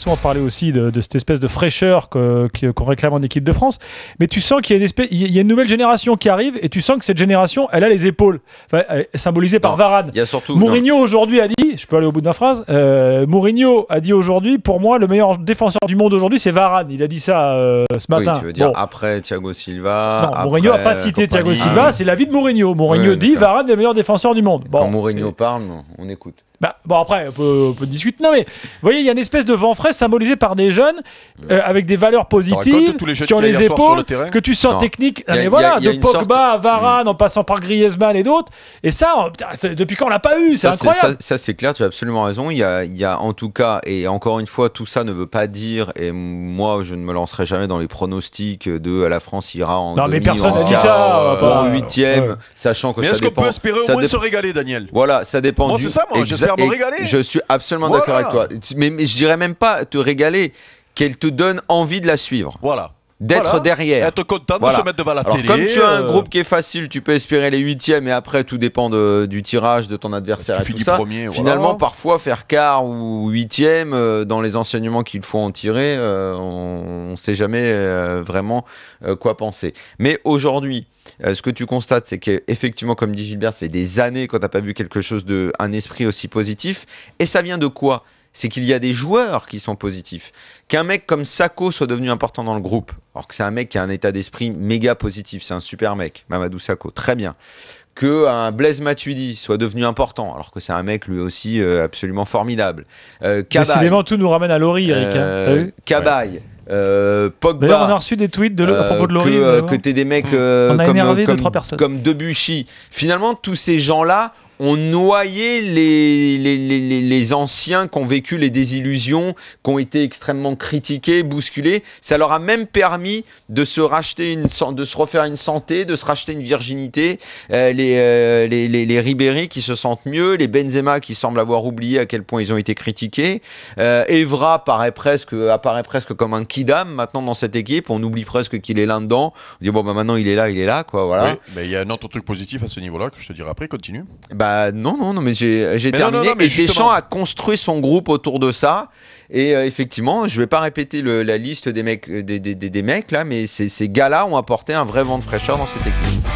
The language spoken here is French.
On parlait aussi de cette espèce de fraîcheur qu'on réclame en équipe de France. Mais tu sens qu'il y a une nouvelle génération qui arrive et tu sens que cette génération, elle a les épaules. Enfin, symbolisée par Varane. Il y a surtout Mourinho aujourd'hui a dit, je peux aller au bout de ma phrase, Mourinho a dit aujourd'hui, pour moi, le meilleur défenseur du monde aujourd'hui, c'est Varane. Il a dit ça ce matin. Oui, tu veux dire après Thiago Silva. Non, Mourinho n'a pas cité Thiago Silva, c'est l'avis de Mourinho. Mourinho dit Varane est le meilleur défenseur du monde. Quand Mourinho parle, on écoute. Bon, après, on peut discuter. Non, mais vous voyez, il y a une espèce de vent frais symbolisé par des jeunes avec des valeurs positives, qui ont les épaules, que tu sens technique. Mais voilà, de Pogba à Varane, en passant par Griezmann et d'autres. Et ça, depuis quand on l'a pas eu, c'est incroyable. Ça, c'est clair, tu as absolument raison. Il y a en tout cas, et encore une fois, tout ça ne veut pas dire, et moi, je ne me lancerai jamais dans les pronostics de la France ira en demi, mais personne n'a dit ça. En huitième, sachant que ça dépend. Est-ce qu'on peut espérer au moins se régaler, Daniel? Voilà, ça dépend. Moi, c'est ça, moi, j'espère me régaler. Je suis absolument d'accord avec toi. Mais je dirais même pas te régaler, qu'elle te donne envie de la suivre. Voilà. D'être derrière. Être content de se mettre devant la télé. Comme tu as un groupe qui est facile, tu peux espérer les huitièmes et après tout dépend du tirage de ton adversaire et tout ça. Finalement, parfois faire quart ou huitième, dans les enseignements qu'il faut en tirer, on ne sait jamais vraiment quoi penser. Mais aujourd'hui, ce que tu constates, c'est qu'effectivement, comme dit Gilbert, ça fait des années qu'on n'a pas vu quelque chose un esprit aussi positif. Et ça vient de quoi? C'est qu'il y a des joueurs qui sont positifs. Qu'un mec comme Sakho soit devenu important dans le groupe, alors que c'est un mec qui a un état d'esprit méga positif, c'est un super mec, Mamadou Sakho, très bien. Qu'un Blaise Matuidi soit devenu important, alors que c'est un mec lui aussi absolument formidable. Décidément, tout nous ramène à Lori, Eric. T'as vu? Cabaye. Pogba. D'ailleurs, on a reçu des tweets à propos de Lori. Que t'es des mecs comme Debuchy. Finalement, tous ces gens-là ont noyé les anciens qui ont vécu les désillusions, qui ont été extrêmement critiqués, bousculés. Ça leur a même permis de se racheter de se refaire une santé, de se racheter une virginité. Les Ribéry qui se sentent mieux, les Benzema qui semblent avoir oublié à quel point ils ont été critiqués. Evra apparaît presque comme un kidam maintenant dans cette équipe. On oublie presque qu'il est là dedans. On dit bon bah maintenant il est là quoi. Voilà. Oui, mais il y a un autre truc positif à ce niveau-là que je te dirai après. Continue. Non, mais j'ai terminé. Et Deschamps a construit son groupe autour de ça. Et effectivement, je ne vais pas répéter la liste des mecs là, mais ces gars-là ont apporté un vrai vent de fraîcheur dans cette équipe.